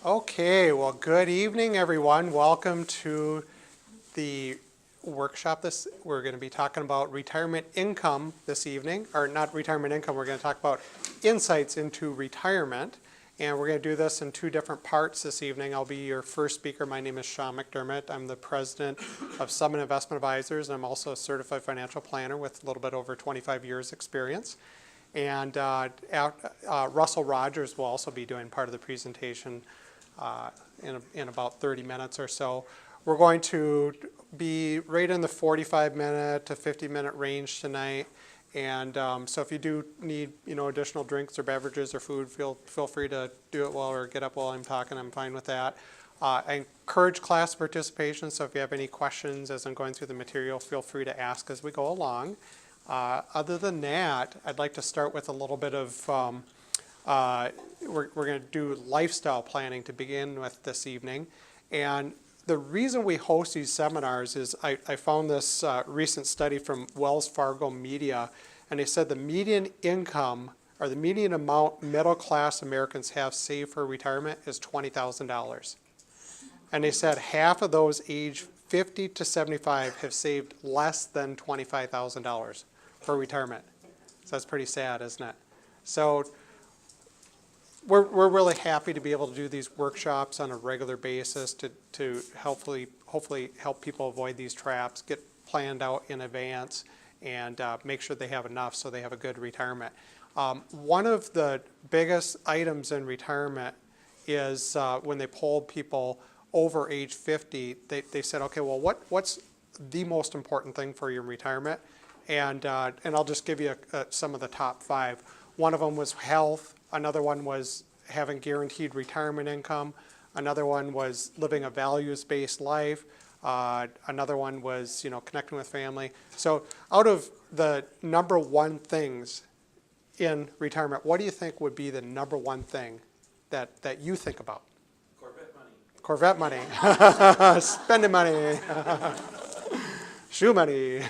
Okay, well, good evening, everyone. Welcome to the workshop. We're going to be talking about retirement income this evening, or not retirement income. We're going to talk about insights into retirement, and we're going to do this in two different parts this evening. I'll be your first speaker. My name is Sean McDermott. I'm the president of Summit Investment Advisors, and I'm also a certified financial planner with a little bit over 25 years experience. And Russell Rogers will also be doing part of the presentation in about 30 minutes or so. We're going to be right in the 45-minute to 50-minute range tonight. And so if you do need additional drinks or beverages or food, feel free to do it or get up while I'm talking. I'm fine with that. I encourage class participation, so if you have any questions as I'm going through the material, feel free to ask as we go along. Other than that, I'd like to start with a little bit of we're going to do lifestyle planning to begin with this evening. And the reason we host these seminars is I found this recent study from Wells Fargo Media, and they said the median income or the median amount middle class Americans have saved for retirement is $20,000. And they said half of those age 50 to 75 have saved less than $25,000 for retirement. So that's pretty sad, isn't it? So we're really happy to be able to do these workshops on a regular basis to hopefully help people avoid these traps, get planned out in advance, and make sure they have enough so they have a good retirement. One of the biggest items in retirement is when they polled people over age 50, they said, okay, well, what's the most important thing for your retirement? And I'll just give you some of the top 5. One of them was health. Another one was having guaranteed retirement income. Another one was living a values-based life. Another one was, connecting with family. So out of the number one things in retirement, what do you think would be the number one thing that you think about? Corvette money. Spending money. Shoe money.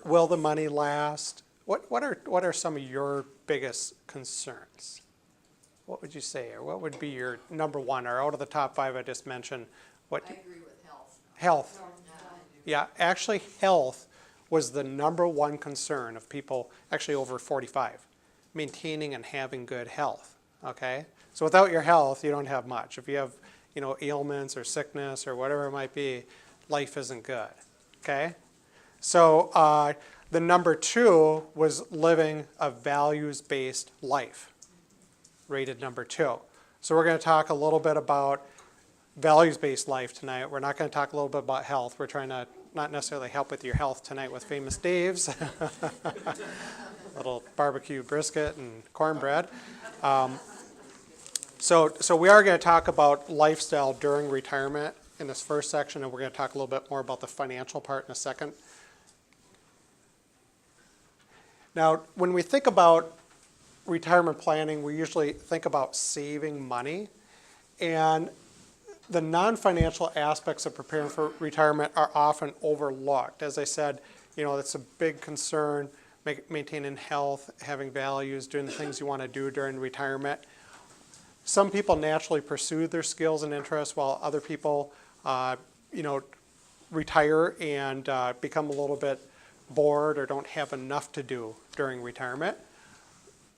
Will the money last? What are some of your biggest concerns? What would you say, or what would be your number one, or out of the top 5 I just mentioned? I agree with health. Health. Yeah, actually health was the number one concern of people actually over 45, maintaining and having good health, okay? So without your health, you don't have much. If you have, ailments or sickness or whatever it might be, life isn't good, okay? So the number 2 was living a values-based life, rated number 2. So we're going to talk a little bit about values-based life tonight. We're not going to talk a little bit about health. We're trying to not necessarily help with your health tonight with Famous Dave's. Little barbecue brisket and cornbread. So we are going to talk about lifestyle during retirement in this first section, and we're going to talk a little bit more about the financial part in a second. Now, when we think about retirement planning, we usually think about saving money, and the non-financial aspects of preparing for retirement are often overlooked. As I said, it's a big concern, maintaining health, having values, doing the things you want to do during retirement. Some people naturally pursue their skills and interests, while other people, retire and become a little bit bored or don't have enough to do during retirement.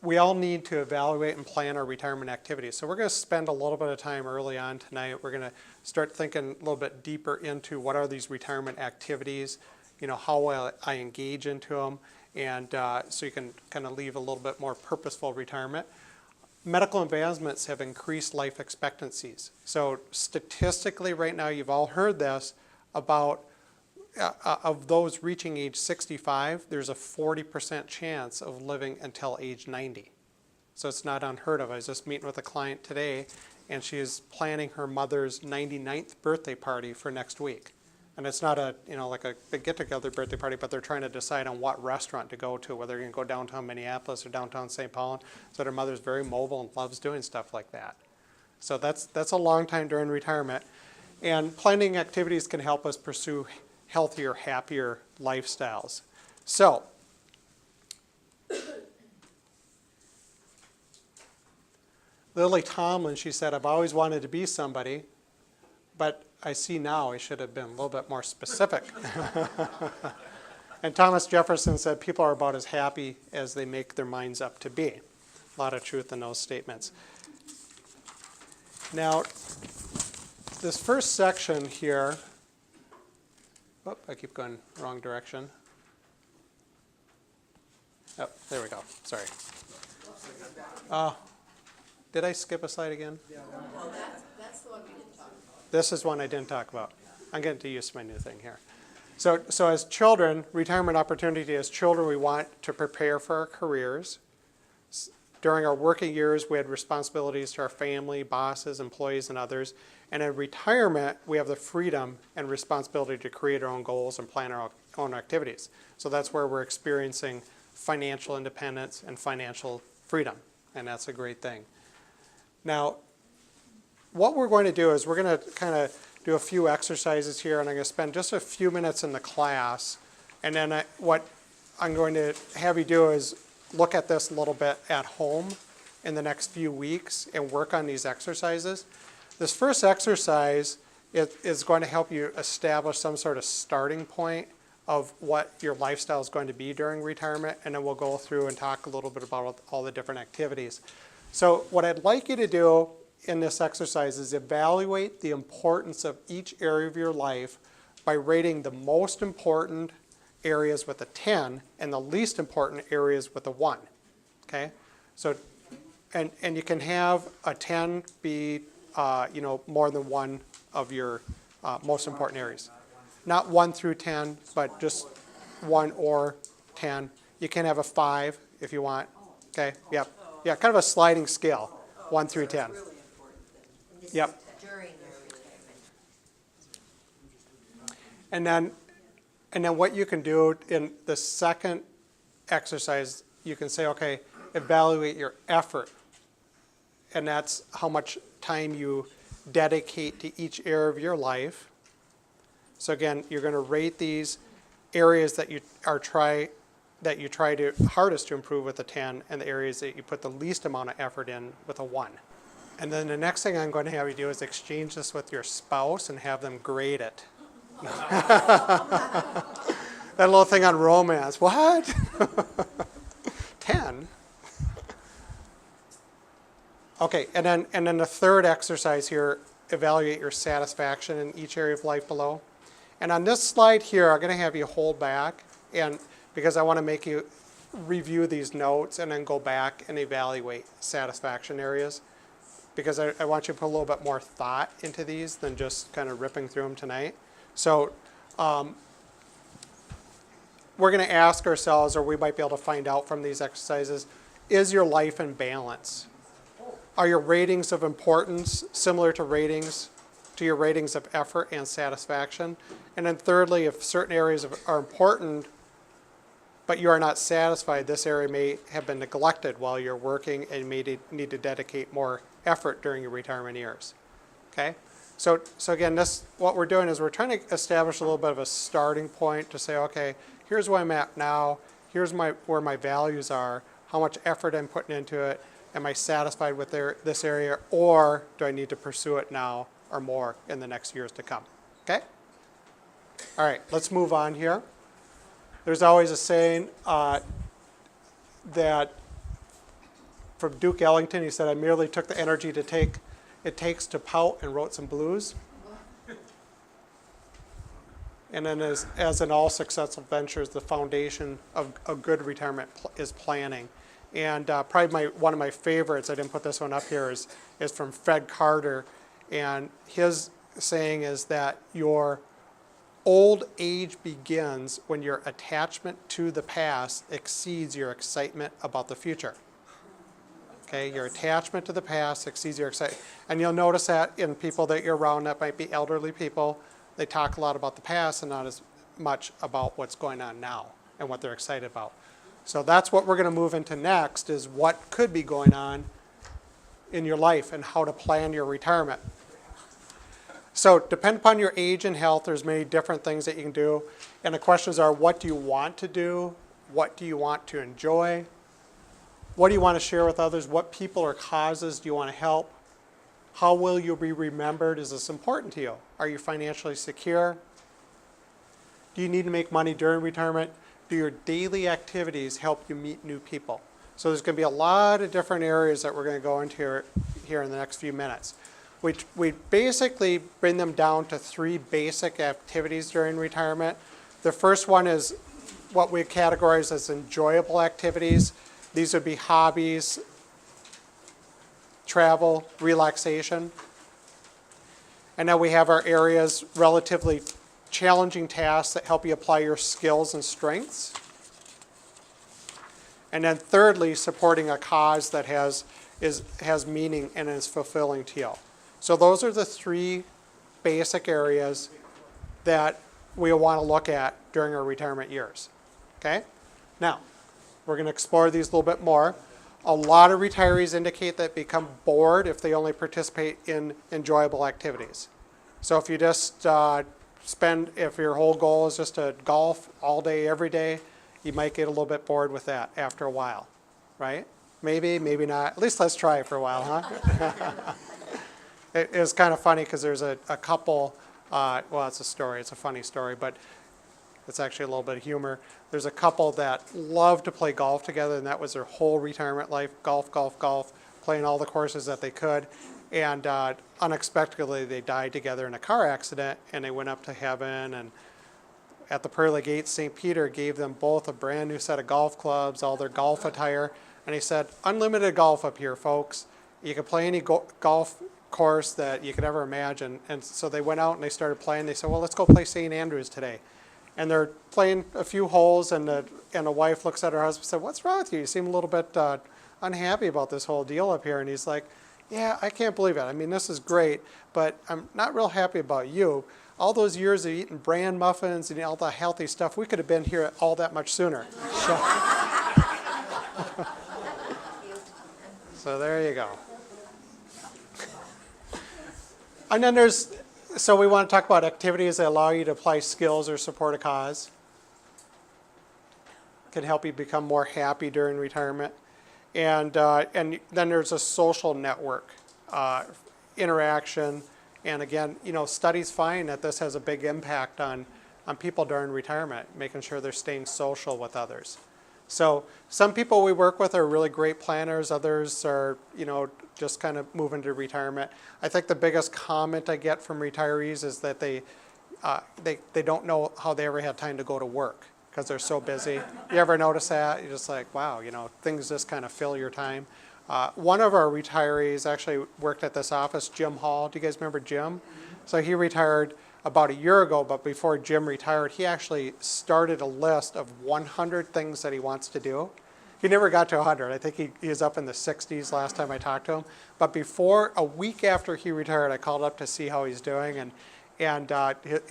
We all need to evaluate and plan our retirement activities. So we're going to spend a little bit of time early on tonight. We're going to start thinking a little bit deeper into what are these retirement activities, how will I engage into them, and so you can kind of leave a little bit more purposeful retirement. Medical advancements have increased life expectancies. So statistically right now, you've all heard this, about of those reaching age 65, there's a 40% chance of living until age 90. So it's not unheard of. I was just meeting with a client today, and she is planning her mother's 99th birthday party for next week. And it's not a, like a big get-together birthday party, but they're trying to decide on what restaurant to go to, whether you're going to go downtown Minneapolis or downtown St. Paul. So her mother's very mobile and loves doing stuff like that. So that's a long time during retirement. And planning activities can help us pursue healthier, happier lifestyles. So Lily Tomlin, she said, I've always wanted to be somebody, but I see now I should have been a little bit more specific. And Thomas Jefferson said people are about as happy as they make their minds up to be. A lot of truth in those statements. Now, this first section here, oh, I keep going wrong direction. Oh, there we go, sorry. Did I skip a slide again? Well, that's the one we didn't talk about. This is one I didn't talk about. I'm getting to use my new thing here. So as children, retirement opportunity as children, we want to prepare for our careers. During our working years, we had responsibilities to our family, bosses, employees, and others. And in retirement, we have the freedom and responsibility to create our own goals and plan our own activities. So that's where we're experiencing financial independence and financial freedom, and that's a great thing. Now, what we're going to do is we're going to kind of do a few exercises here, and I'm going to spend just a few minutes in the class, and then what I'm going to have you do is look at this a little bit at home in the next few weeks and work on these exercises. This first exercise is going to help you establish some sort of starting point of what your lifestyle is going to be during retirement, and then we'll go through and talk a little bit about all the different activities. So what I'd like you to do in this exercise is evaluate the importance of each area of your life by rating the most important areas with a 10 and the least important areas with a 1. Okay? So, and you can have a 10 be more than one of your most important areas. Not 1 through 10, but just 1 or 10. You can have a 5 if you want. Okay? Yep. Yeah, kind of a sliding scale, 1 through 10. Yep. During your retirement. And then what you can do in the second exercise, you can say, okay, evaluate your effort. And that's how much time you dedicate to each area of your life. So again, you're going to rate these areas that you try to hardest to improve with a 10, and the areas that you put the least amount of effort in with a 1. And then the next thing I'm going to have you do is exchange this with your spouse and have them grade it. That little thing on romance. What? 10? Okay, and then the third exercise here, evaluate your satisfaction in each area of life below. And on this slide here, I'm going to have you hold back, and because I want to make you review these notes and then go back and evaluate satisfaction areas, because I want you to put a little bit more thought into these than just kind of ripping through them tonight. So we're going to ask ourselves, or we might be able to find out from these exercises, is your life in balance? Are your ratings of importance similar to your ratings of effort and satisfaction? And then thirdly, if certain areas are important, but you are not satisfied, this area may have been neglected while you're working and may need to dedicate more effort during your retirement years. Okay? So again, what we're doing is we're trying to establish a little bit of a starting point to say, okay, here's where I'm at now, here's where my values are, how much effort I'm putting into it, am I satisfied with this area, or do I need to pursue it now or more in the next years to come? Okay? All right, let's move on here. There's always a saying that from Duke Ellington, he said, I merely took the energy it takes to pout and wrote some blues. And then as in all successful ventures, the foundation of a good retirement is planning. And probably one of my favorites, I didn't put this one up here, is from Fred Carter. And his saying is that your old age begins when your attachment to the past exceeds your excitement about the future. Okay, your attachment to the past exceeds your excitement. And you'll notice that in people that you're around that might be elderly people, they talk a lot about the past and not as much about what's going on now and what they're excited about. So that's what we're going to move into next, is what could be going on in your life and how to plan your retirement. So depend upon your age and health, there's many different things that you can do. And the questions are, what do you want to do? What do you want to enjoy? What do you want to share with others? What people or causes do you want to help? How will you be remembered? Is this important to you? Are you financially secure? Do you need to make money during retirement? Do your daily activities help you meet new people? So there's going to be a lot of different areas that we're going to go into here in the next few minutes. We basically bring them down to 3 basic activities during retirement. The first one is what we categorize as enjoyable activities. These would be hobbies, travel, relaxation. And then we have our areas, relatively challenging tasks that help you apply your skills and strengths. And then thirdly, supporting a cause that has meaning and is fulfilling to you. So those are the 3 basic areas that we want to look at during our retirement years. Okay? Now, we're going to explore these a little bit more. A lot of retirees indicate that they become bored if they only participate in enjoyable activities. So if you just if your whole goal is just to golf all day, every day, you might get a little bit bored with that after a while, right? Maybe, maybe not. At least let's try it for a while, huh? It was kind of funny because there's a couple, well, it's a story, it's a funny story, but it's actually a little bit of humor. There's a couple that love to play golf together, and that was their whole retirement life, golf, golf, golf, playing all the courses that they could. And unexpectedly, they died together in a car accident, and they went up to heaven. And at the pearly gates, St. Peter gave them both a brand new set of golf clubs, all their golf attire, and he said, unlimited golf up here, folks. You can play any golf course that you could ever imagine. And so they went out and they started playing. They said, well, let's go play St. Andrews today. And they're playing a few holes, and the wife looks at her husband and said, what's wrong with you? You seem a little bit unhappy about this whole deal up here. And he's like, yeah, I can't believe it. I mean, this is great, but I'm not real happy about you. All those years of eating bran muffins and all the healthy stuff, we could have been here all that much sooner. So there you go. And then so we want to talk about activities that allow you to apply skills or support a cause. Can help you become more happy during retirement. And then there's a social network, interaction. And again, studies find that this has a big impact on people during retirement, making sure they're staying social with others. So some people we work with are really great planners. Others are, just kind of moving to retirement. I think the biggest comment I get from retirees is that they don't know how they ever had time to go to work because they're so busy. You ever notice that? You're just like, wow, things just kind of fill your time. One of our retirees actually worked at this office, Jim Hall. Do you guys remember Jim? So he retired about a year ago, but before Jim retired, he actually started a list of 100 things that he wants to do. He never got to 100. I think he was up in the 60s last time I talked to him. But a week after he retired, I called up to see how he's doing, and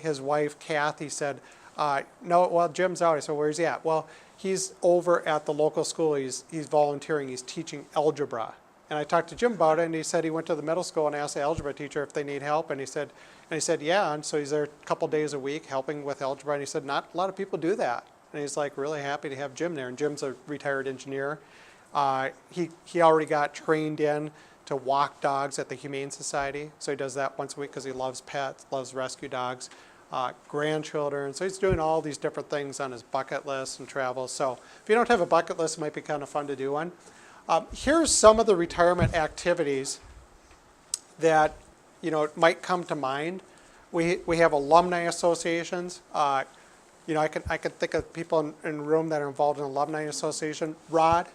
his wife, Kathy, said, no, well, Jim's out. I said, where's he at? Well, he's over at the local school. He's volunteering. He's teaching algebra. And I talked to Jim about it, and he said he went to the middle school and asked the algebra teacher if they need help, and he said, yeah, and so he's there a couple days a week helping with algebra, and he said not a lot of people do that. And he's like really happy to have Jim there, and Jim's a retired engineer. He already got trained in to walk dogs at the Humane Society, so he does that once a week because he loves pets, loves rescue dogs, grandchildren, so he's doing all these different things on his bucket list and travel. So if you don't have a bucket list, it might be kind of fun to do one. Here's some of the retirement activities that might come to mind. We have alumni associations. I can think of people in the room that are involved in alumni association. Rod,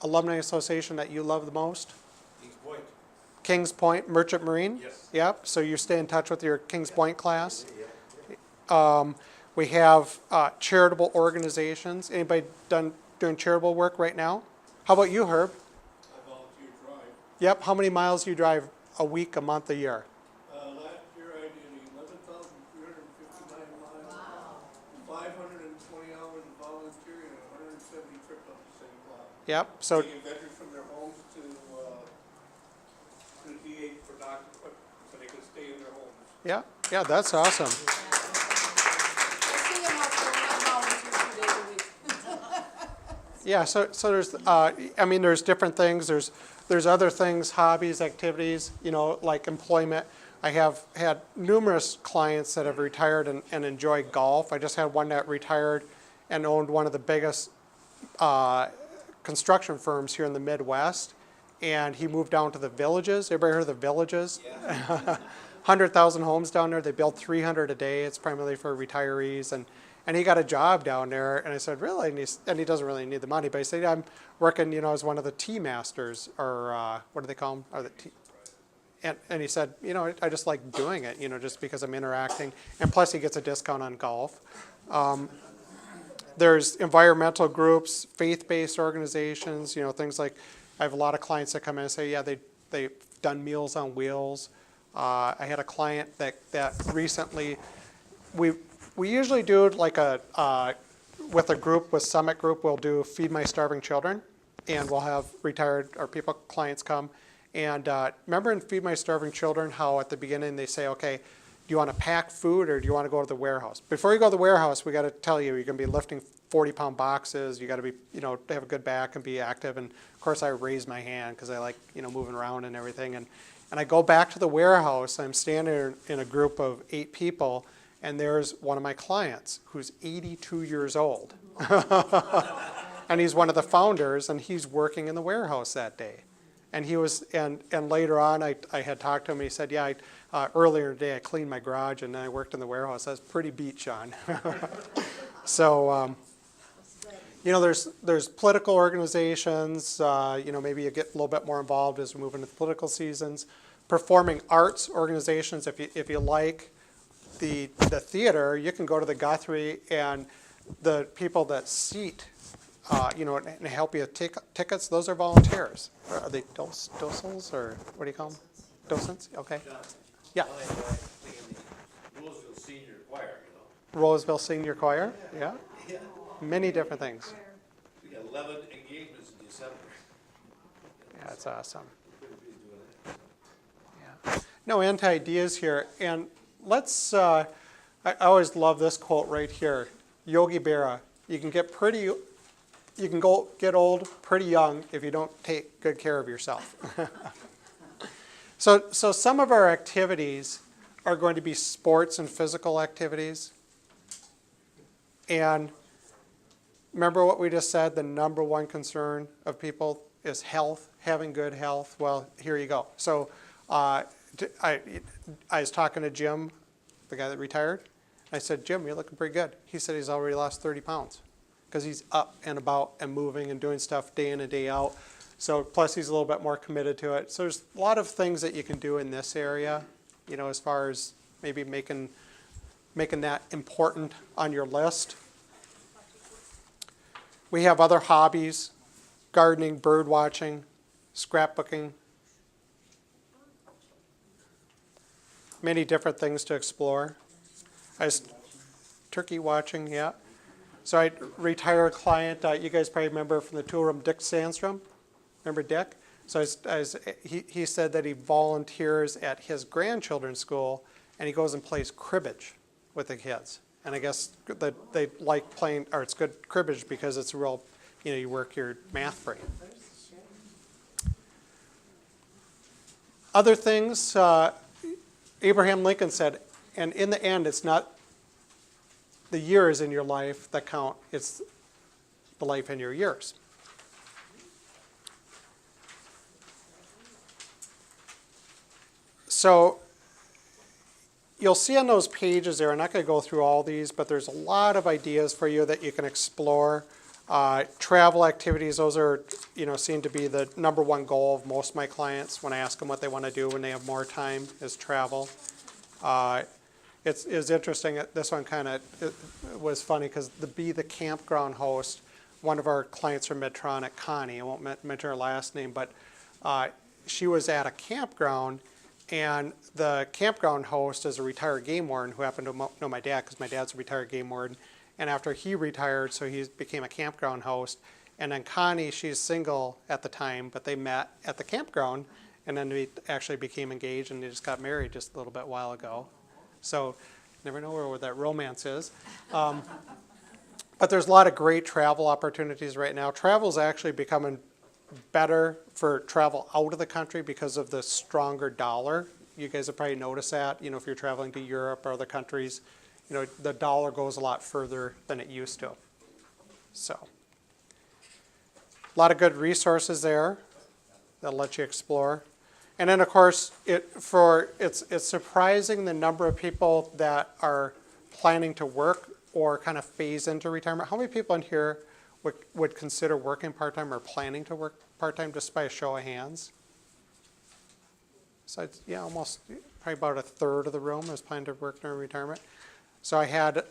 alumni association that you love the most? Kings Point. Kings Point, Merchant Marine? Yes. Yep, so you stay in touch with your Kings Point class? We have charitable organizations. Anybody doing charitable work right now? How about you, Herb? I volunteer drive. Yep, how many miles do you drive a week, a month, a year? Last year I did 11,359 miles. Wow. 520 hours of volunteering and 170 trips up to St. Cloud. Yep, so Taking veterans from their homes to the DA for doctor so they could stay in their homes. yeah, that's awesome. We'll see him out there, not volunteer 2 days a week. Yeah, so there's, I mean, there's different things. There's other things, hobbies, activities, like employment. I have had numerous clients that have retired and enjoy golf. I just had one that retired and owned one of the biggest construction firms here in the Midwest. And he moved down to the Villages. Everybody heard of the Villages? Yeah. 100,000 homes down there. They build 300 a day. It's primarily for retirees. And he got a job down there. And I said, really? And he doesn't really need the money. But he said, I'm working, as one of the tea masters, or what do they call them? Or the tea. And he said, I just like doing it, just because I'm interacting. And plus he gets a discount on golf. There's environmental groups, faith-based organizations, things like, I have a lot of clients that come in and say, yeah, they've done Meals on Wheels. I had a client that recently, we usually do like with a group, with Summit Group, we'll do Feed My Starving Children, and we'll have retired or clients come. And remember in Feed My Starving Children how at the beginning they say, okay, do you want to pack food or do you want to go to the warehouse? Before you go to the warehouse, we got to tell you, you're going to be lifting 40-pound boxes. You got to be, have a good back and be active. And of course, I raise my hand because I like, moving around and everything. And I go back to the warehouse. I'm standing in a group of 8 people, and there's one of my clients who's 82 years old, and he's one of the founders, and he's working in the warehouse that day. And he was, and later on, I had talked to him. And he said, "Yeah, earlier today I cleaned my garage, and then I worked in the warehouse. I was pretty beat, Sean." So, there's political organizations. Maybe you get a little bit more involved as we move into the political seasons. Performing arts organizations. If you like the theater, you can go to the Guthrie, and the people that seat. And help you with tickets, those are volunteers. Are they docents, or what do you call them? Docents? Okay. Yeah. Roseville Senior Choir, Roseville Senior Choir, yeah. Yeah. Many different things. We got 11 engagements in December. Yeah, that's awesome. Yeah. No anti-ideas here. And let's, I always love this quote right here. Yogi Berra, you can get old pretty young if you don't take good care of yourself. So some of our activities are going to be sports and physical activities. And remember what we just said, the number one concern of people is health, having good health. Well, here you go. So I was talking to Jim, the guy that retired. I said, Jim, you're looking pretty good. He said he's already lost 30 pounds. Because he's up and about and moving and doing stuff day in and day out. So plus he's a little bit more committed to it. So there's a lot of things that you can do in this area, as far as maybe making that important on your list. We have other hobbies, gardening, bird watching, scrapbooking. Many different things to explore. Turkey watching, yeah. So I retired client, you guys probably remember from the tour room, Dick Sandstrom. Remember Dick? So he said that he volunteers at his grandchildren's school, and he goes and plays cribbage with the kids. And I guess that they like playing, or it's good cribbage because it's real, you work your math brain. Other things, Abraham Lincoln said, and in the end, it's not the years in your life that count, it's the life in your years. So you'll see on those pages there, I'm not going to go through all these, but there's a lot of ideas for you that you can explore. Travel activities, those are, seem to be the number one goal of most of my clients when I ask them what they want to do when they have more time, is travel. It's interesting, this one kind of was funny because the campground host, one of our clients from Medtronic, Connie, I won't mention her last name, but she was at a campground, and the campground host is a retired game warden who happened to know my dad because my dad's a retired game warden. And after he retired, so he became a campground host. And then Connie, she's single at the time, but they met at the campground, and then they actually became engaged, and they just got married just a little bit while ago. So never know where that romance is. But But there's a lot of great travel opportunities right now. Travel is actually becoming better for travel out of the country because of the stronger dollar. You guys have probably noticed that, if you're traveling to Europe or other countries, the dollar goes a lot further than it used to. So, a lot of good resources there that'll let you explore. And then of course, it's surprising the number of people that are planning to work or kind of phase into retirement. How many people in here would consider working part-time or planning to work part-time, just by a show of hands? So it's, almost probably about a third of the room is planning to work during retirement. So I had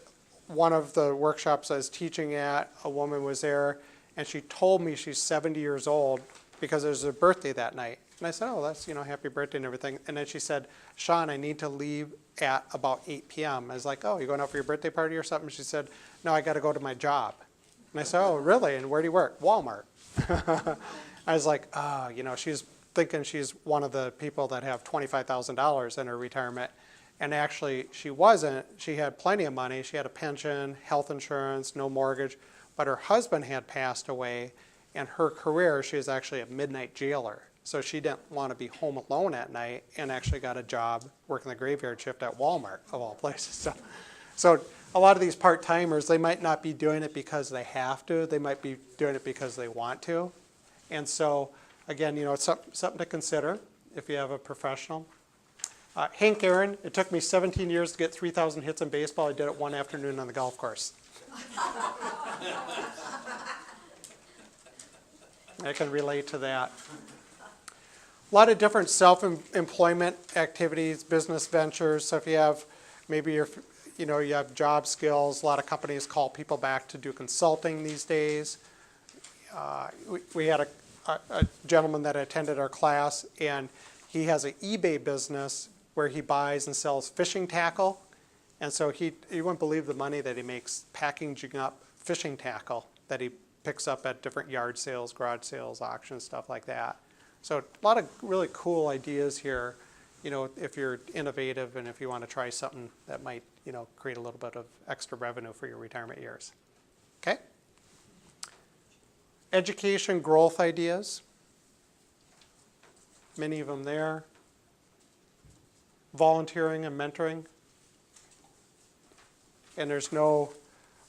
one of the workshops I was teaching at, a woman was there, and she told me she's 70 years old because it was her birthday that night. And I said, oh, that's, happy birthday and everything. And then she said, Sean, I need to leave at about 8 p.m. I was like, oh, you going out for your birthday party or something? She said, no, I got to go to my job. And I said, oh, really? And where do you work? Walmart. I was like, she's thinking she's one of the people that have $25,000 in her retirement. And actually, she wasn't. She had plenty of money. She had a pension, health insurance, no mortgage. But her husband had passed away, and her career, she was actually a midnight jailer. So she didn't want to be home alone at night, and actually got a job working the graveyard shift at Walmart, of all places. So a lot of these part-timers, they might not be doing it because they have to. They might be doing it because they want to. And so, again, it's something to consider if you have a professional. Hank Aaron, it took me 17 years to get 3,000 hits in baseball. I did it one afternoon on the golf course. I can relate to that. A lot of different self-employment activities, business ventures. So if you have, maybe you have job skills, a lot of companies call people back to do consulting these days. We had a gentleman that attended our class, and he has an eBay business where he buys and sells fishing tackle. And so you wouldn't believe the money that he makes packaging up fishing tackle that he picks up at different yard sales, garage sales, auctions, stuff like that. So a lot of really cool ideas here, if you're innovative and if you want to try something that might, create a little bit of extra revenue for your retirement years. Okay? Education growth ideas. Many of them there. Volunteering and mentoring. And there's no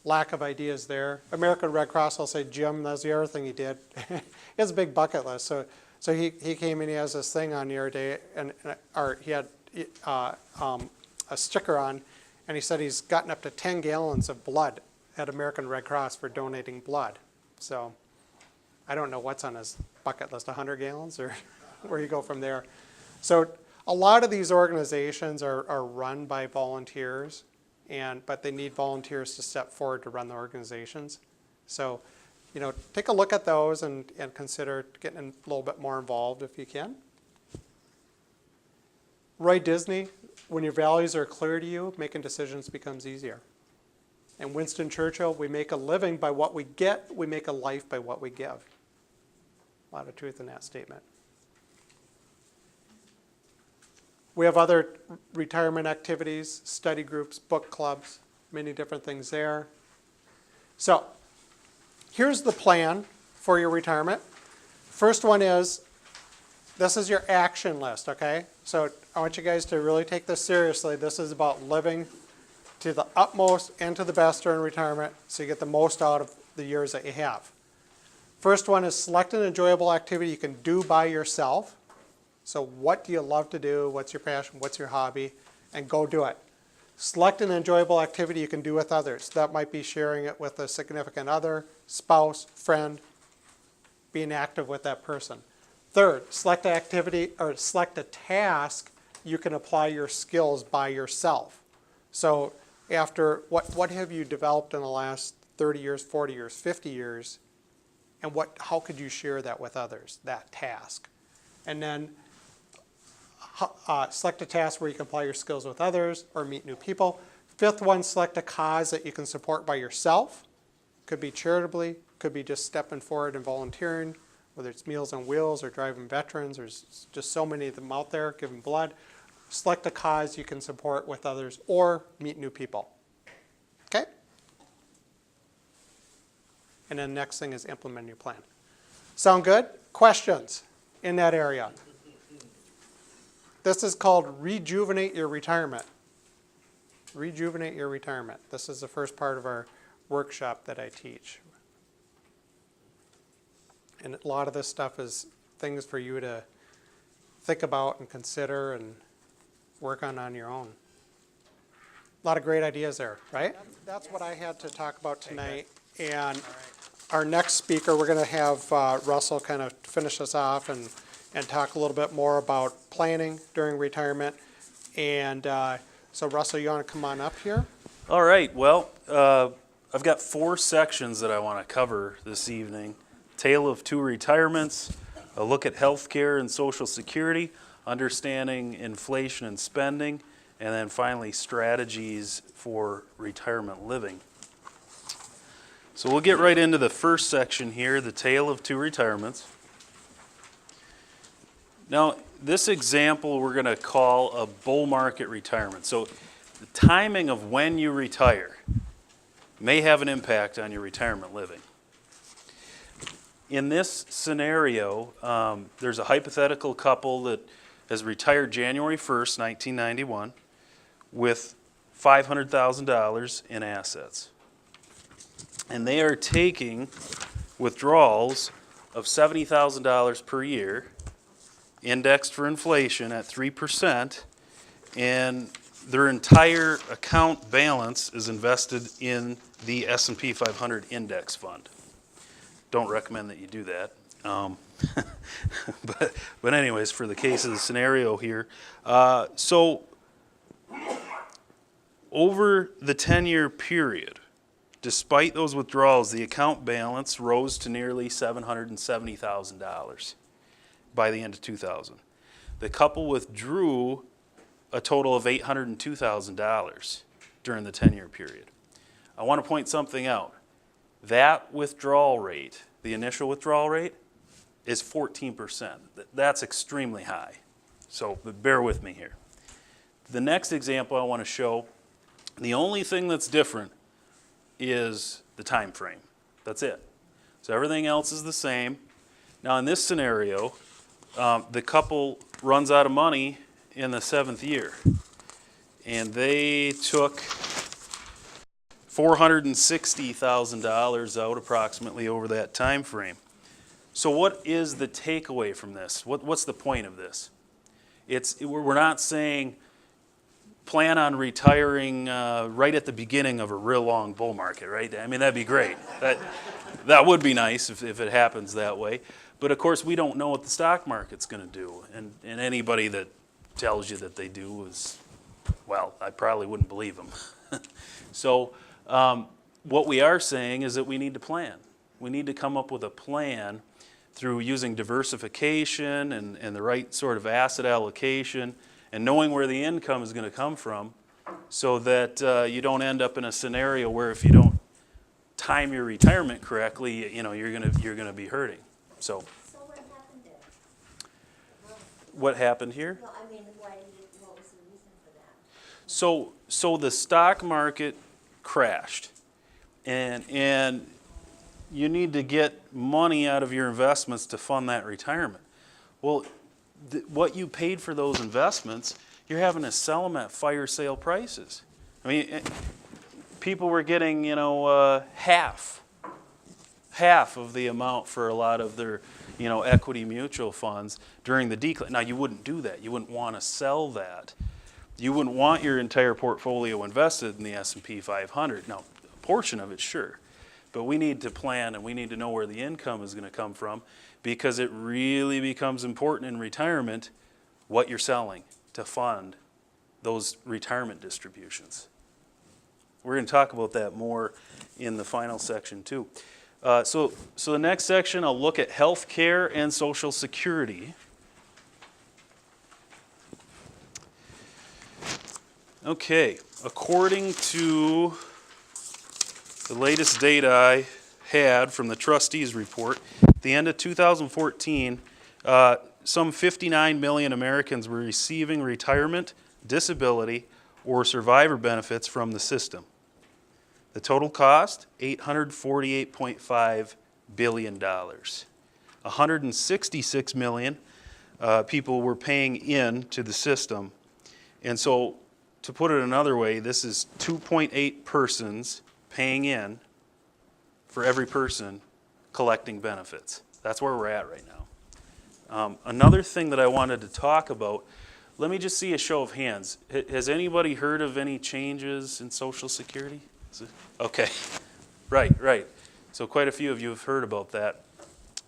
lack of ideas there. American Red Cross, I'll say Jim, that's the other thing he did. He has a big bucket list. So he came in, he has this thing on the other day, or he had a sticker on, and he said he's gotten up to 10 gallons of blood at American Red Cross for donating blood. So I don't know what's on his bucket list, 100 gallons, or where you go from there. So a lot of these organizations are run by volunteers, but they need volunteers to step forward to run the organizations. So, take a look at those and consider getting a little bit more involved if you can. Roy Disney, when your values are clear to you, making decisions becomes easier. And Winston Churchill, we make a living by what we get, we make a life by what we give. A lot of truth in that statement. We have other retirement activities, study groups, book clubs, many different things there. So, here's the plan for your retirement. First one is, this is your action list, okay? So I want you guys to really take this seriously. This is about living to the utmost and to the best during retirement so you get the most out of the years that you have. First one is select an enjoyable activity you can do by yourself. So what do you love to do? What's your passion? What's your hobby? And go do it. Select an enjoyable activity you can do with others. That might be sharing it with a significant other, spouse, friend, being active with that person. Third, select an activity or select a task you can apply your skills by yourself. So after what have you developed in the last 30 years, 40 years, 50 years, and how could you share that with others, that task? And then select a task where you can apply your skills with others or meet new people. Fifth one, select a cause that you can support by yourself. Could be charitably, could be just stepping forward and volunteering, whether it's Meals on Wheels or driving veterans. There's just so many of them out there giving blood. Select a cause you can support with others or meet new people. Okay? And then next thing is implement your plan. Sound good? Questions in that area? This is called rejuvenate your retirement. Rejuvenate your retirement. This is the first part of our workshop that I teach. And a lot of this stuff is things for you to think about and consider and work on your own. A lot of great ideas there, right? That's what I had to talk about tonight. And our next speaker, we're going to have Russell kind of finish us off and talk a little bit more about planning during retirement. And so Russell, you want to come on up here? All right, well, I've got 4 sections that I want to cover this evening. Tale of Two Retirements, a look at healthcare and Social Security, understanding inflation and spending, and then finally strategies for retirement living. So we'll get right into the first section here, the Tale of Two Retirements. Now, this example we're going to call a bull market retirement. So the timing of when you retire may have an impact on your retirement living. In this scenario, there's a hypothetical couple that has retired January 1st, 1991, with $500,000 in assets. And they are taking withdrawals of $70,000 per year, indexed for inflation at 3%, and their entire account balance is invested in the S&P 500 index fund. Don't recommend that you do that. But anyways, for the case of the scenario here, so over the 10-year period, despite those withdrawals, the account balance rose to nearly $770,000 by the end of 2000. The couple withdrew a total of $802,000 during the 10-year period. I want to point something out. That withdrawal rate, the initial withdrawal rate, is 14%. That's extremely high. So bear with me here. The next example I want to show, the only thing that's different is the time frame. That's it. So everything else is the same. Now in this scenario, the couple runs out of money in the 7th year. And they took $460,000 out approximately over that time frame. So what is the takeaway from this? What's the point of this? We're not saying plan on retiring right at the beginning of a real long bull market, right? I mean, that'd be great. That would be nice if it happens that way. But of course, we don't know what the stock market's going to do. And anybody that tells you that they do is, well, I probably wouldn't believe them. So what we are saying is that we need to plan. We need to come up with a plan through using diversification and the right sort of asset allocation and knowing where the income is going to come from so that you don't end up in a scenario where if you don't time your retirement correctly, you're going to be hurting. So what happened there? what happened here? Well, I mean, what was the reason for that? So the stock market crashed, and you need to get money out of your investments to fund that retirement. Well, what you paid for those investments, you're having to sell them at fire sale prices. I mean, people were getting, half of the amount for a lot of their, equity mutual funds during the decline. Now, you wouldn't do that. You wouldn't want to sell that. You wouldn't want your entire portfolio invested in the S&P 500. Now, a portion of it, sure. But we need to plan and we need to know where the income is going to come from because it really becomes important in retirement what you're selling to fund those retirement distributions. We're going to talk about that more in the final section too. So the next section, I'll look at health care and Social Security. Okay, according to the latest data I had from the trustees report, at the end of 2014, some 59 million Americans were receiving retirement, disability, or survivor benefits from the system. The total cost, $848.5 billion. 166 million people were paying in to the system. And so, to put it another way, this is 2.8 persons paying in for every person collecting benefits. That's where we're at right now. Another thing that I wanted to talk about, let me just see a show of hands. Has anybody heard of any changes in Social Security? Okay, right. So quite a few of you have heard about that.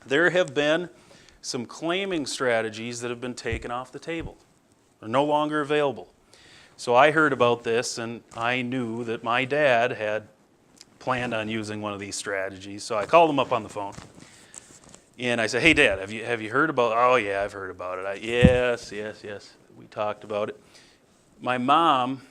There have been some claiming strategies that have been taken off the table. They're no longer available. So I heard about this, and I knew that my dad had planned on using one of these strategies. So I called him up on the phone, and I said, "Hey, Dad, have you heard about?" "Oh yeah, I've heard about it." Yes. We talked about it. My mom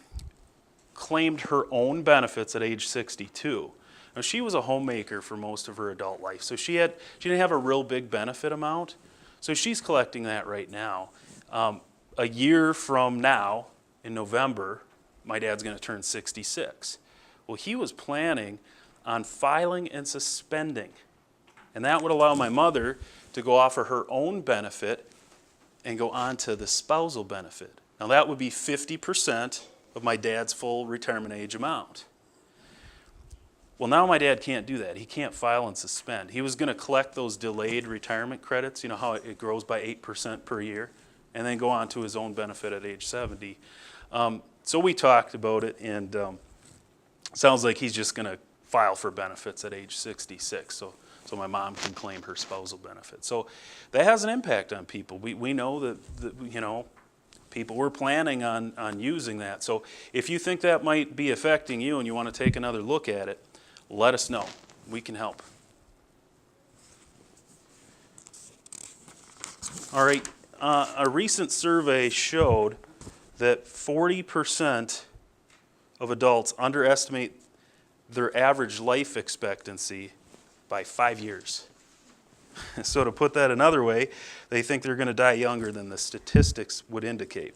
claimed her own benefits at age 62. Now, she was a homemaker for most of her adult life, so she didn't have a real big benefit amount. So she's collecting that right now. A year from now, in November, my dad's going to turn 66. Well, he was planning on filing and suspending, and that would allow my mother to go offer her own benefit and go on to the spousal benefit. Now, that would be 50% of my dad's full retirement age amount. Well, now my dad can't do that. He can't file and suspend. He was going to collect those delayed retirement credits, you know how it grows by 8% per year, and then go on to his own benefit at age 70. So we talked about it, and sounds like he's just going to file for benefits at age 66, so my mom can claim her spousal benefit. So that has an impact on people. We know that you know, people were planning on using that. So if you think that might be affecting you and you want to take another look at it, let us know. We can help. All right, a recent survey showed that 40% of adults underestimate their average life expectancy by 5 years. So to put that another way, they think they're going to die younger than the statistics would indicate.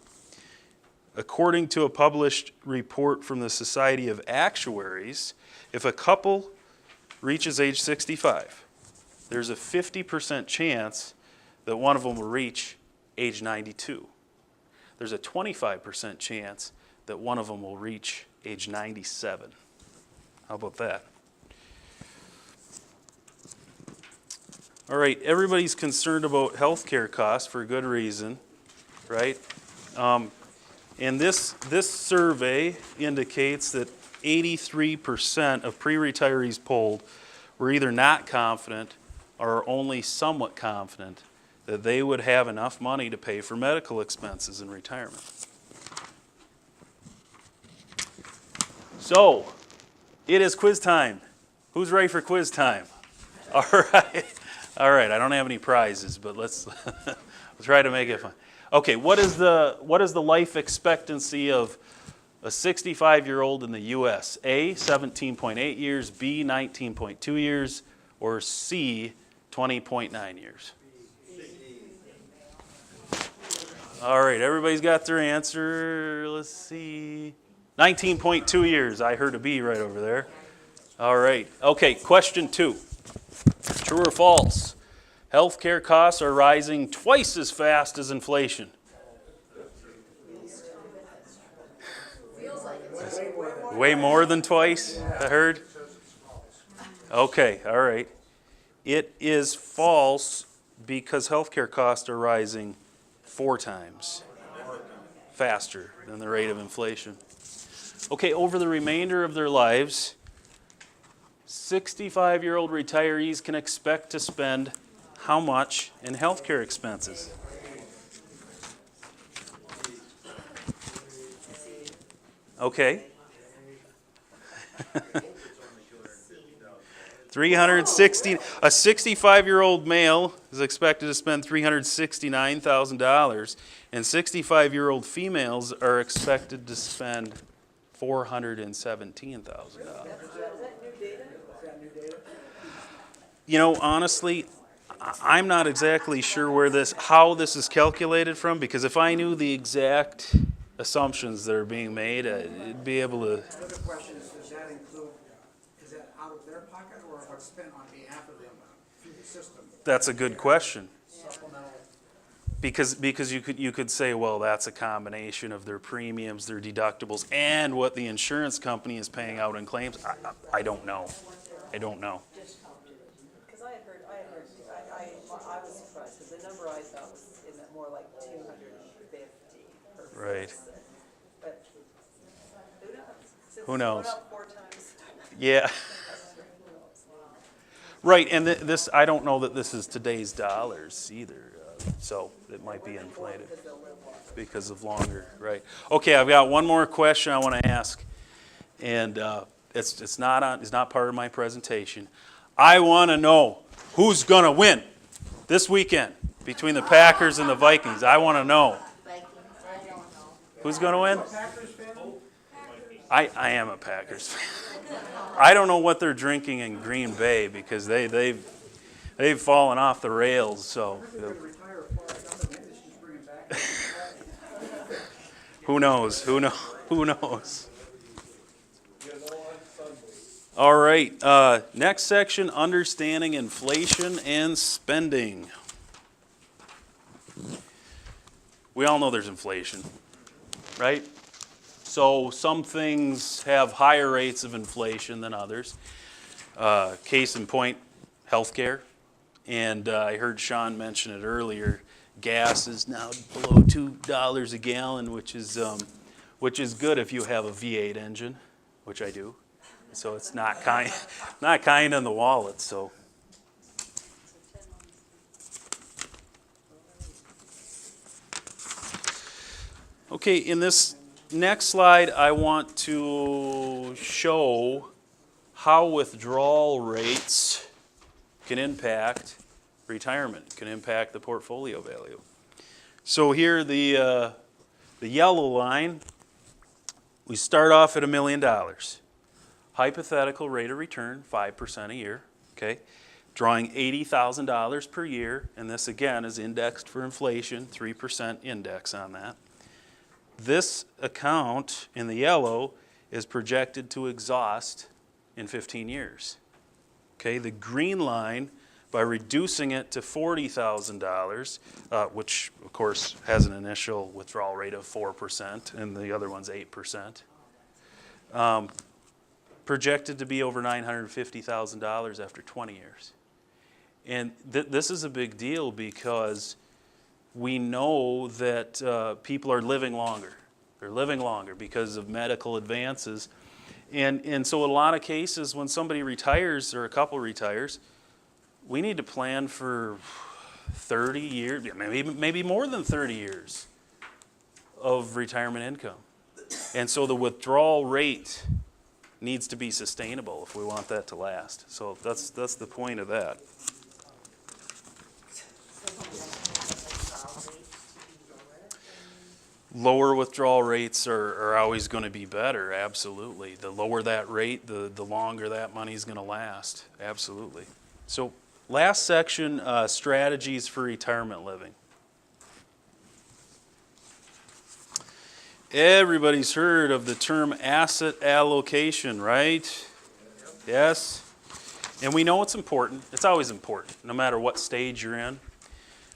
According to a published report from the Society of Actuaries, if a couple reaches age 65, there's a 50% chance that one of them will reach age 92. There's a 25% chance that one of them will reach age 97. How about that? All right, everybody's concerned about healthcare costs for good reason, right? And this survey indicates that 83% of pre-retirees polled were either not confident or only somewhat confident that they would have enough money to pay for medical expenses in retirement. So, it is quiz time. Who's ready for quiz time? All right. All right, I don't have any prizes, but let's try to make it fun. Okay, what is the life expectancy of a 65-year-old in the U.S.? A, 17.8 years, B, 19.2 years, or C, 20.9 years? All right, everybody's got their answer. Let's see. 19.2 years. I heard a B right over there. All right. Okay, question 2. True or false? Healthcare costs are rising twice as fast as inflation. Way more than twice, I heard? Okay, all right. It is false because healthcare costs are rising 4 times faster than the rate of inflation. Okay, over the remainder of their lives, 65-year-old retirees can expect to spend how much in healthcare expenses? Okay. 360. A 65-year-old male is expected to spend $369,000, and 65-year-old females are expected to spend $417,000. You know, honestly, I'm not exactly sure how this is calculated from, because if I knew the exact assumptions that are being made, I'd be able to. Another question is, does that include what's spent on behalf of them through the system. That's a good question. Supplemental. Because you could say, well, that's a combination of their premiums, their deductibles, and what the insurance company is paying out in claims. I don't know. I don't know. Because I was surprised, because the number I thought was in that more like 250 per Right. person. But who knows? Since Who it's knows? gone up 4 times. Yeah. Right, and this, I don't know that this is today's dollars either, so it might be inflated Because they'll live longer. because of longer, right? Okay, I've got one more question I want to ask, and it's not part of my presentation. I want to know who's going to win this weekend between the Packers and the Vikings. I want to know. Vikings, I don't know. Who's going to win? Packers fan? I am a Packers fan. I don't know what they're drinking in Green Bay because they've fallen off the rails. So They're going to retire Forrest Gump, maybe they should just bring him back. who knows? Who knows? All right. Next section: understanding inflation and spending. We all know there's inflation, right? So some things have higher rates of inflation than others. Case in point, healthcare. And I heard Sean mention it earlier. Gas is now below $2 a gallon, which is good if you have a V8 engine, which I do. So it's not kind on the wallet. So. Okay, in this next slide, I want to show how withdrawal rates can impact retirement, can impact the portfolio value. So here, the yellow line, we start off at $1 million. Hypothetical rate of return, 5% a year, okay? Drawing $80,000 per year, and this again is indexed for inflation, 3% index on that. This account in the yellow is projected to exhaust in 15 years. Okay, the green line, by reducing it to $40,000, which of course has an initial withdrawal rate of 4%, and the other one's 8%, projected to be over $950,000 after 20 years. And this is a big deal because we know that people are living longer. They're living longer because of medical advances. And so in a lot of cases, when somebody retires or a couple retires, we need to plan for 30 years, maybe more than 30 years of retirement income. And so the withdrawal rate needs to be sustainable if we want that to last. So that's the point of that. Lower withdrawal rates are always going to be better, absolutely. The lower that rate, the longer that money's going to last, absolutely. So last section, strategies for retirement living. Everybody's heard of the term asset allocation, right? Yes? And we know it's important. It's always important, no matter what stage you're in.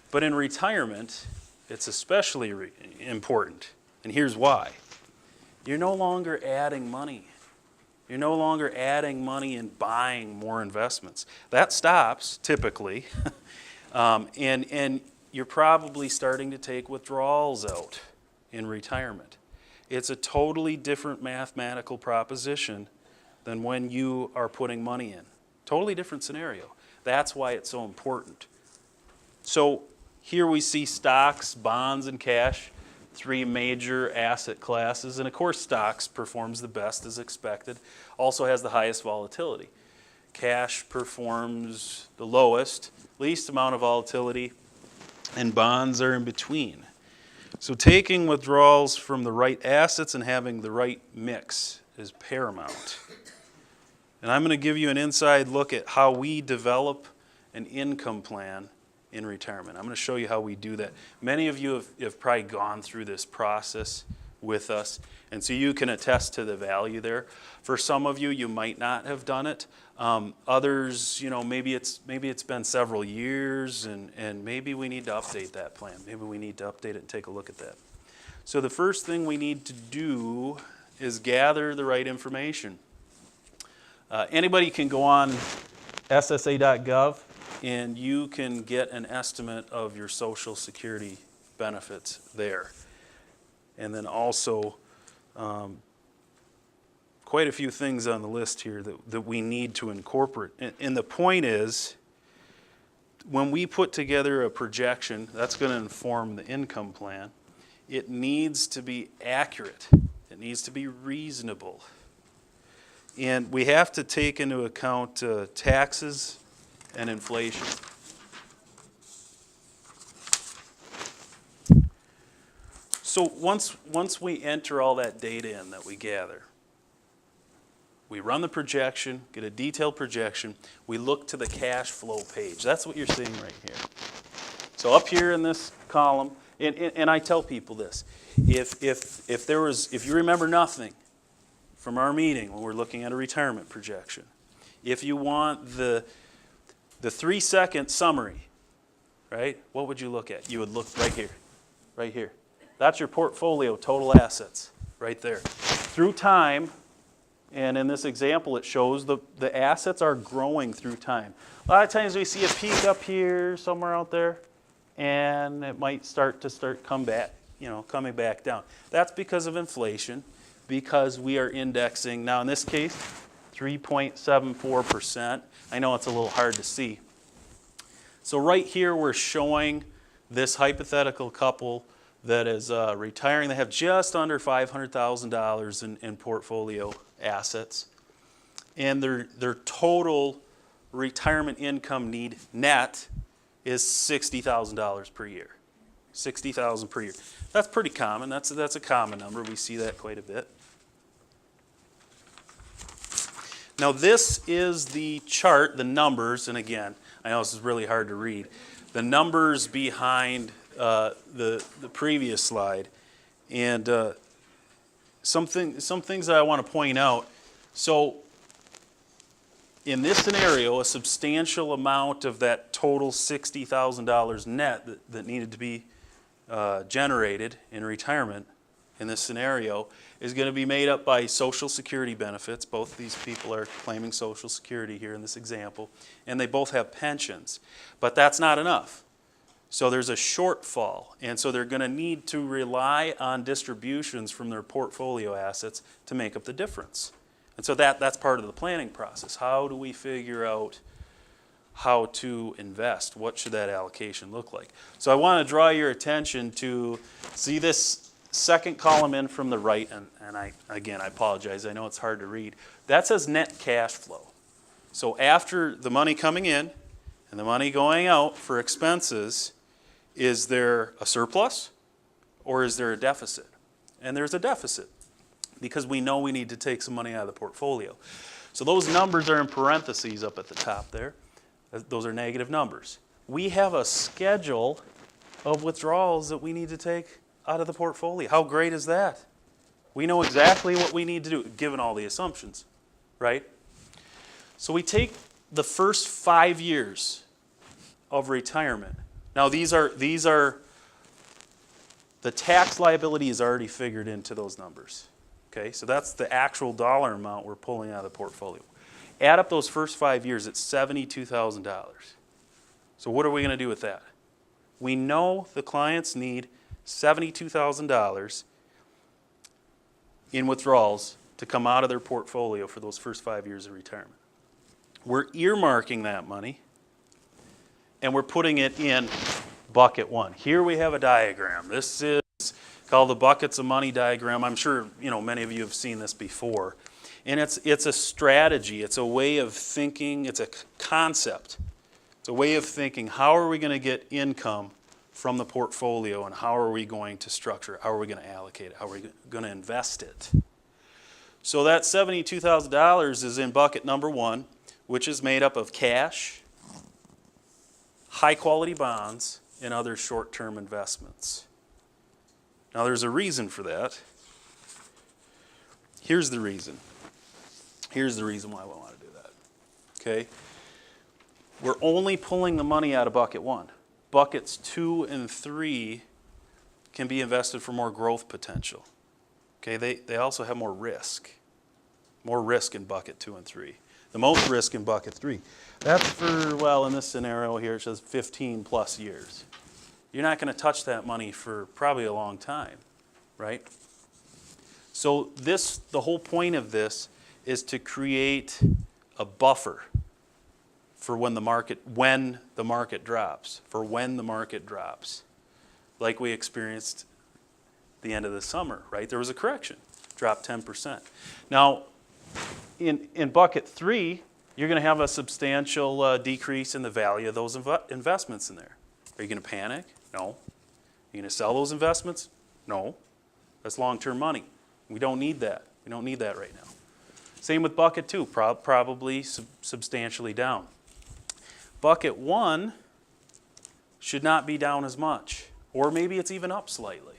But in retirement, it's especially important. And here's why. You're no longer adding money. You're no longer adding money and buying more investments. That stops, typically. And you're probably starting to take withdrawals out in retirement. It's a totally different mathematical proposition than when you are putting money in. Totally different scenario. That's why it's so important. So here we see stocks, bonds, and cash, 3 major asset classes. And of course, stocks performs the best as expected, also has the highest volatility. Cash performs the lowest, least amount of volatility, and bonds are in between. So taking withdrawals from the right assets and having the right mix is paramount. And I'm going to give you an inside look at how we develop an income plan in retirement. I'm going to show you how we do that. Many of you have probably gone through this process with us. And so you can attest to the value there. For some of you, you might not have done it. Others, maybe it's been several years, and maybe we need to update that plan. Maybe we need to update it and take a look at that. So the first thing we need to do is gather the right information. Anybody can go on SSA.gov and you can get an estimate of your Social Security benefits there. And then also quite a few things on the list here that we need to incorporate. And the point is, when we put together a projection, that's going to inform the income plan. It needs to be accurate. It needs to be reasonable. And we have to take into account taxes and inflation. So once we enter all that data in that we gather, we run the projection, get a detailed projection, we look to the cash flow page. That's what you're seeing right here. So up here in this column, and I tell people this, if you remember nothing from our meeting when we're looking at a retirement projection, if you want the 3-second summary, right, what would you look at? You would look right here, right here. That's your portfolio total assets, right there. Through time, and in this example it shows the assets are growing through time. A lot of times we see a peak up here, somewhere out there, and it might start coming back down. That's because of inflation, because we are indexing, now in this case, 3.74%. I know it's a little hard to see. So right here we're showing this hypothetical couple that is retiring. They have just under $500,000 in portfolio assets. And their total retirement income need net is $60,000 per year. $60,000 per year. That's pretty common. That's a common number. We see that quite a bit. Now this is the chart, the numbers, and again, I know this is really hard to read. The numbers behind the previous slide, and some things that I want to point out. So in this scenario, a substantial amount of that total $60,000 net that needed to be generated in retirement in this scenario is going to be made up by Social Security benefits. Both these people are claiming Social Security here in this example, and they both have pensions. But that's not enough. So there's a shortfall, and so they're going to need to rely on distributions from their portfolio assets to make up the difference. And so that's part of the planning process. How do we figure out how to invest? What should that allocation look like? So I want to draw your attention to, see this second column in from the right, and I apologize, I know it's hard to read. That says net cash flow. So after the money coming in and the money going out for expenses, is there a surplus or is there a deficit? And there's a deficit because we know we need to take some money out of the portfolio. So those numbers are in parentheses up at the top there. Those are negative numbers. We have a schedule of withdrawals that we need to take out of the portfolio. How great is that? We know exactly what we need to do, given all the assumptions, right? So we take the first 5 years of retirement. Now these are the tax liability is already figured into those numbers. Okay, so that's the actual dollar amount we're pulling out of the portfolio. Add up those first 5 years, it's $72,000. So what are we going to do with that? We know the clients need $72,000 in withdrawals to come out of their portfolio for those first 5 years of retirement. We're earmarking that money and we're putting it in bucket one. Here we have a diagram. This is called the buckets of money diagram. I'm sure many of you have seen this before. And it's a strategy, it's a way of thinking, it's a concept. It's a way of thinking, how are we going to get income from the portfolio and how are we going to structure it? How are we going to allocate it? How are we going to invest it? So that $72,000 is in bucket number one, which is made up of cash, high quality bonds, and other short-term investments. Now there's a reason for that. Here's the reason. Here's the reason why we want to do that. Okay? We're only pulling the money out of bucket 1. Buckets 2 and 3 can be invested for more growth potential. Okay, they also have more risk. More risk in bucket 2 and 3. The most risk in bucket 3. That's for, well, in this scenario here, it says 15 plus years. You're not going to touch that money for probably a long time, right? So the whole point of this is to create a buffer for when the market drops, like we experienced the end of the summer, right? There was a correction, dropped 10%. Now, in bucket 3, you're going to have a substantial decrease in the value of those investments in there. Are you going to panic? No. Are you going to sell those investments? No. That's long-term money. We don't need that. We don't need that right now. Same with bucket 2, probably substantially down. Bucket 1 should not be down as much, or maybe it's even up slightly.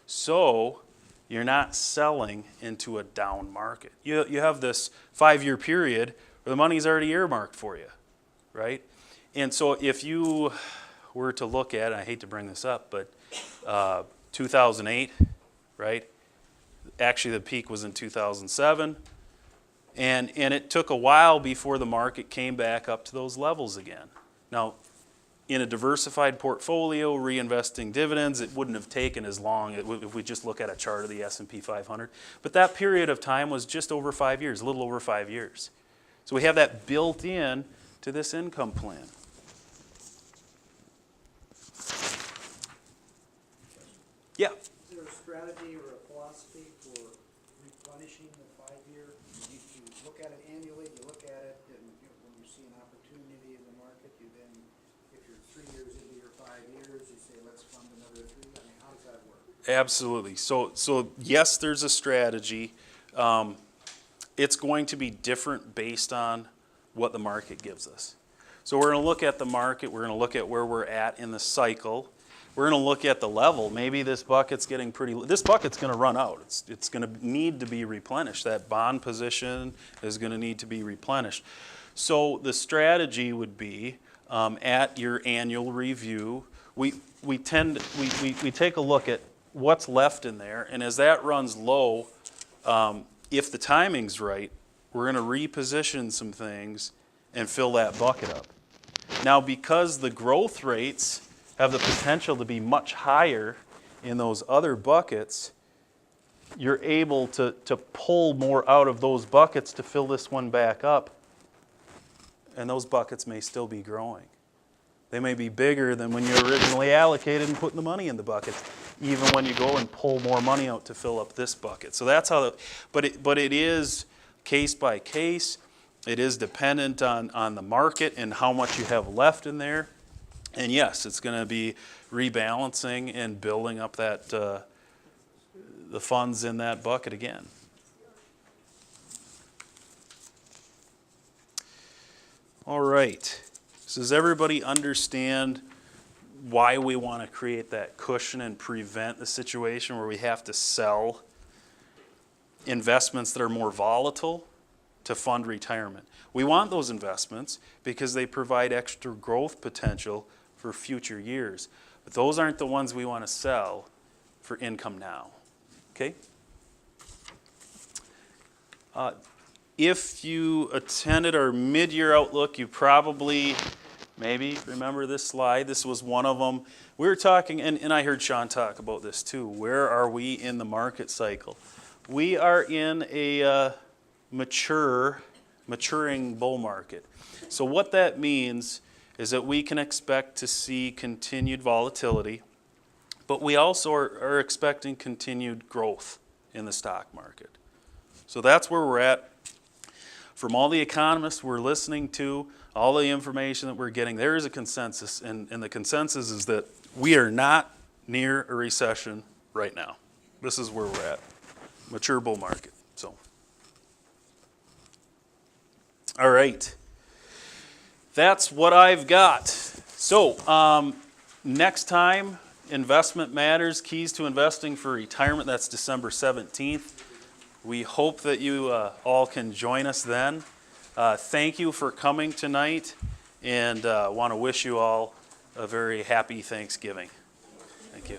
So you're not selling into a down market. You have this 5-year period where the money's already earmarked for you, right? And so if you were to look at, and I hate to bring this up, but 2008, right? Actually, the peak was in 2007. And it took a while before the market came back up to those levels again. Now, in a diversified portfolio, reinvesting dividends, it wouldn't have taken as long if we just look at a chart of the S&P 500. But that period of time was just over 5 years, a little over 5 years. So we have that built in to this income plan. Yeah. Is there a strategy or a philosophy for replenishing the 5-year? You look at it annually, you look at it, and when you see an opportunity in the market, you then, if you're 3 years into your 5 years, you say, let's fund another 3. I mean, how does that work? Absolutely. So yes, there's a strategy. It's going to be different based on what the market gives us. So we're going to look at the market. We're going to look at where we're at in the cycle. We're going to look at the level. Maybe this bucket's getting this bucket's going to run out. It's going to need to be replenished. That bond position is going to need to be replenished. So the strategy would be at your annual review, we take a look at what's left in there, and as that runs low, if the timing's right, we're going to reposition some things and fill that bucket up. Now, because the growth rates have the potential to be much higher in those other buckets, you're able to pull more out of those buckets to fill this one back up, and those buckets may still be growing. They may be bigger than when you originally allocated and putting the money in the buckets, even when you go and pull more money out to fill up this bucket. So that's how, but it is case by case. It is dependent on the market and how much you have left in there. And yes, it's going to be rebalancing and building up that the funds in that bucket again. All right. So does everybody understand why we want to create that cushion and prevent the situation where we have to sell investments that are more volatile to fund retirement? We want those investments because they provide extra growth potential for future years. But those aren't the ones we want to sell for income now. Okay? If you attended our mid-year outlook, you probably maybe remember this slide. This was one of them. We were talking, and I heard Sean talk about this too. Where are we in the market cycle? We are in a maturing bull market. So what that means is that we can expect to see continued volatility, but we also are expecting continued growth in the stock market. So that's where we're at. From all the economists we're listening to, all the information that we're getting, there is a consensus, and the consensus is that we are not near a recession right now. This is where we're at. Mature bull market. So, all right. That's what I've got. So, next time, Investment Matters, Keys to Investing for Retirement. That's December 17th. We hope that you all can join us then. Thank you for coming tonight, and want to wish you all a very happy Thanksgiving.